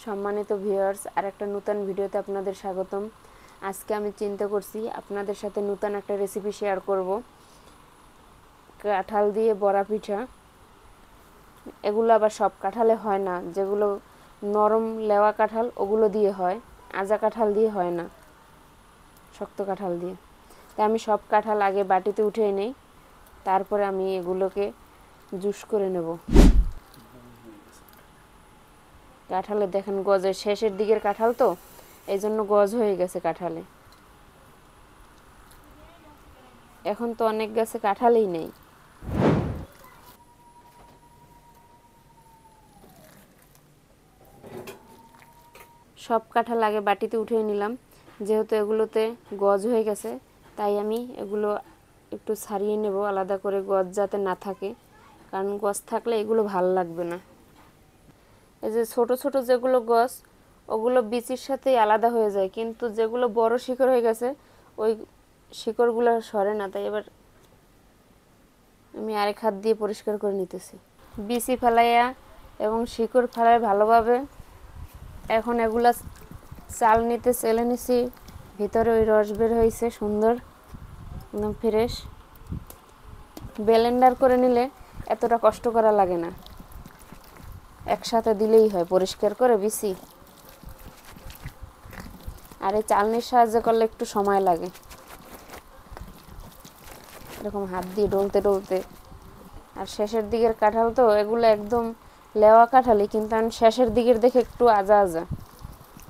সম্মানিত ভিউয়ার্স, আরেকটা নতুন ভিডিওতে আপনাদের স্বাগতম। আজকে আমি চিন্তা করছি আপনাদের সাথে নতুন একটা রেসিপি শেয়ার করব। কাঁঠাল দিয়ে বড়া পিঠা। এগুলো আবার সব কাঁঠালে হয় না, যেগুলো নরম লেওয়া কাঁঠাল ওগুলো দিয়ে হয়, আজা কাঁঠাল দিয়ে হয় না, শক্ত কাঁঠাল দিয়ে। তাই আমি সব কাঁঠাল আগে বাটিতে উঠিয়ে নেই, তারপরে আমি এগুলোকে জুস করে নেব। কাঁঠালে দেখেন গজের শেষের দিকের কাঁঠাল, তো এই জন্য গজ হয়ে গেছে কাঁঠালে। এখন তো অনেক গাছে কাঁঠালই নেই। সব কাঁঠাল আগে বাটিতে উঠিয়ে নিলাম। যেহেতু এগুলোতে গজ হয়ে গেছে, তাই আমি এগুলো একটু ছাড়িয়ে নেব আলাদা করে, গজ যাতে না থাকে, কারণ গজ থাকলে এগুলো ভালো লাগবে না। এই যে ছোট ছোট যেগুলো গজ, ওগুলো বিচির সাথেই আলাদা হয়ে যায়, কিন্তু যেগুলো বড় শিকড় হয়ে গেছে ওই শিকড়গুলো সরে না। তাই এবার আমি আরেক হাত দিয়ে পরিষ্কার করে নিতেছি, বিচি ফেলাইয়া এবং শিকড় ফেলাই ভালোভাবে। এখন এগুলা চাল নিতে চেলে নিছি, ভিতরে ওই রস বের হয়েছে সুন্দর, একদম ফ্রেশ। ব্লেন্ডার করে নিলে এতটা কষ্ট করা লাগে না, একসাথে দিলেই হয় পরিষ্কার করে বিচি। আর এই চালনির সাহায্যে করলে একটু সময় লাগে, এরকম হাত দিয়ে ডলতে ডলতে। আর শেষের দিকের কাঁঠাল তো এগুলো একদম লেওয়া কাঁঠালই, কিন্তু আমি শেষের দিকের দেখে একটু আজা আজা,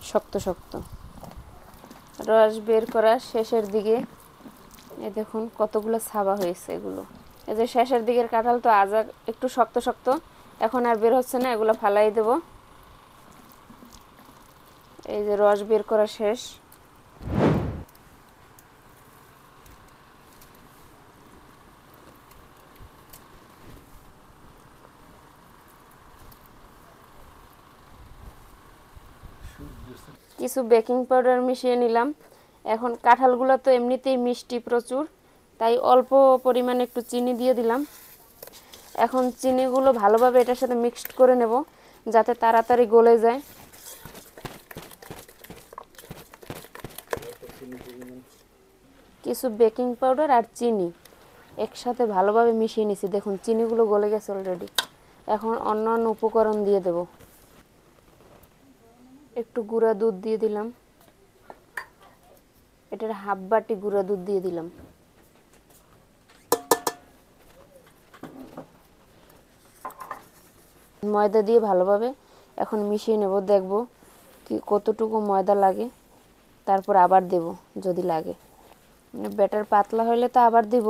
শক্ত শক্ত। রস বের করা শেষের দিকে, এই দেখুন কতগুলো ছাবা হয়েছে এগুলো। এই যে শেষের দিকের কাঁঠাল তো আজা, একটু শক্ত শক্ত, এখন আর বের হচ্ছে না, এগুলো ফালাই দেব। এই যে রস বের করা শেষ। কিছু বেকিং পাউডার মিশিয়ে নিলাম। এখন কাঁঠালগুলো তো এমনিতেই মিষ্টি প্রচুর, তাই অল্প পরিমাণে একটু চিনি দিয়ে দিলাম। এখন চিনিগুলো ভালোভাবে এটার সাথে মিক্সড করে নেব, যাতে তাড়াতাড়ি গলে যায়। কিছু বেকিং পাউডার আর চিনি একসাথে ভালোভাবে মিশিয়ে নিছি, দেখুন চিনিগুলো গলে গেছে অলরেডি। এখন অন্যান্য উপকরণ দিয়ে দেব। একটু গুঁড়া দুধ দিয়ে দিলাম, এটার হাফ বাটি গুঁড়া দুধ দিয়ে দিলাম। ময়দা দিয়ে ভালোভাবে এখন মিশিয়ে নেব, দেখব কি কতটুকু ময়দা লাগে, তারপর আবার দেব যদি লাগে। ব্যাটার পাতলা হলে তো আবার দিব,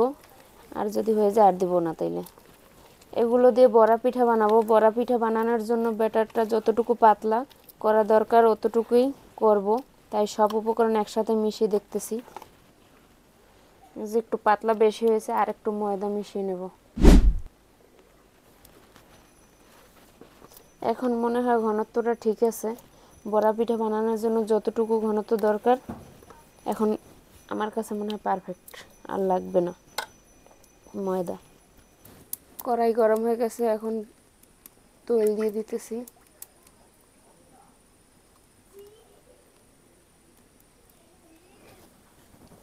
আর যদি হয়ে যায় আর দিব না। তাইলে এগুলো দিয়ে বড়া পিঠা বানাবো। বড়া পিঠা বানানোর জন্য ব্যাটারটা যতটুকু পাতলা করা দরকার অতটুকুই করব, তাই সব উপকরণ একসাথে মিশিয়ে দেখতেছি। যে একটু পাতলা বেশি হয়েছে, আর একটু ময়দা মিশিয়ে নেব। এখন মনে হয় ঘনত্বটা ঠিক আছে। বড়া পিঠা বানানোর জন্য যতটুকু ঘনত্ব দরকার এখন আমার কাছে মনে হয় পারফেক্ট, আর লাগবে না ময়দা। কড়াই গরম হয়ে গেছে, এখন তেল দিয়ে দিতেছি।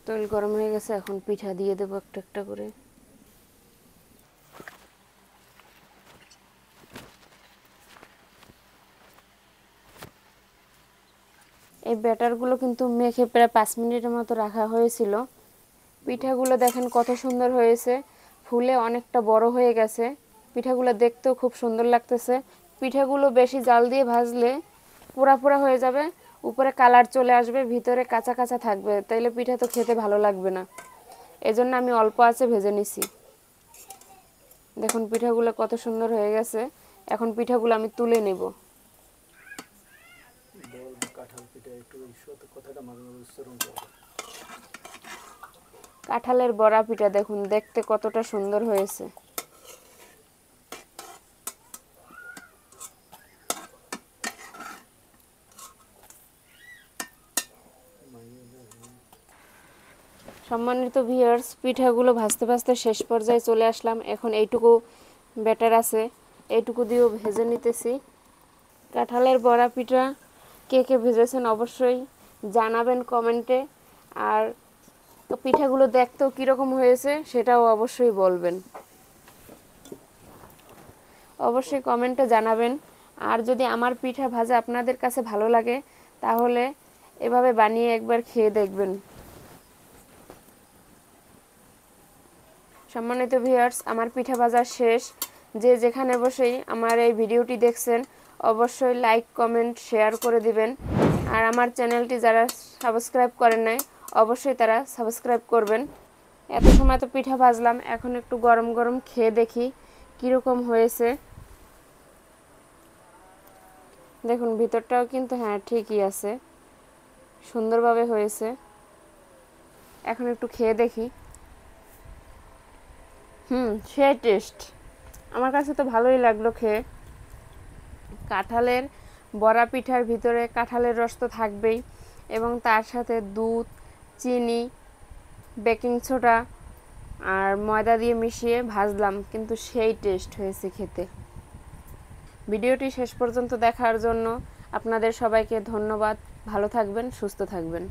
তেল গরম হয়ে গেছে, এখন পিঠা দিয়ে দেবো একটা একটা করে। এই ব্যাটারগুলো কিন্তু মেখে প্রায় 5 মিনিটের মতো রাখা হয়েছিল। পিঠাগুলো দেখেন কত সুন্দর হয়েছে, ফুলে অনেকটা বড় হয়ে গেছে। পিঠাগুলো দেখতেও খুব সুন্দর লাগতেছে। পিঠাগুলো বেশি জাল দিয়ে ভাজলে পোড়া পোড়া হয়ে যাবে, উপরে কালার চলে আসবে, ভিতরে কাঁচা কাঁচা থাকবে, তাইলে পিঠা তো খেতে ভালো লাগবে না। এজন্য আমি অল্প আঁচে ভেজে নিছি। দেখুন পিঠাগুলো কত সুন্দর হয়ে গেছে। এখন পিঠাগুলো আমি তুলে নেব। কাঁঠালের বড়া পিঠা দেখুন দেখতে কতটা সুন্দর হয়েছে। সম্মানিত ভিউয়ার্স, পিঠাগুলো ভাজতে ভাজতে শেষ পর্যায়ে চলে আসলাম। এখন এইটুকু ব্যাটার আছে, এইটুকু দিয়েও ভেজে নিতেছি। কাঁঠালের বড়া পিঠা কে কে ভেজেছেন অবশ্যই জানাবেন কমেন্টে। আর পিঠাগুলো দেখতেও কীরকম হয়েছে সেটাও অবশ্যই বলবেন, অবশ্যই কমেন্টে জানাবেন। আর যদি আমার পিঠা ভাজা আপনাদের কাছে ভালো লাগে তাহলে এভাবে বানিয়ে একবার খেয়ে দেখবেন। সম্মানিত ভিউয়ার্স, আমার পিঠা ভাজা শেষ। যে যেখানে বসেই আমার এই ভিডিওটি দেখছেন অবশ্যই লাইক কমেন্ট শেয়ার করে দিবেন। আর আমার চ্যানেলটি যারা সাবস্ক্রাইব করেন নাই অবশ্যই তারা সাবস্ক্রাইব করবেন। এত সময় তো পিঠা ভাজলাম, এখন একটু গরম গরম খেয়ে দেখি কীরকম হয়েছে। দেখুন ভিতরটাও কিন্তু হ্যাঁ ঠিকই আছে, সুন্দরভাবে হয়েছে। এখন একটু খেয়ে দেখি। সে টেস্ট, আমার কাছে তো ভালোই লাগলো খেয়ে। কাঁঠালের বড়া পিঠার ভিতরে কাঁঠালের রস তো থাকবেই, এবং তার সাথে দুধ, চিনি, বেকিং সোডা আর ময়দা দিয়ে মিশিয়ে ভাজলাম, কিন্তু সেই টেস্ট হয়েছে খেতে। ভিডিওটি শেষ পর্যন্ত দেখার জন্য আপনাদের সবাইকে ধন্যবাদ। ভালো থাকবেন, সুস্থ থাকবেন।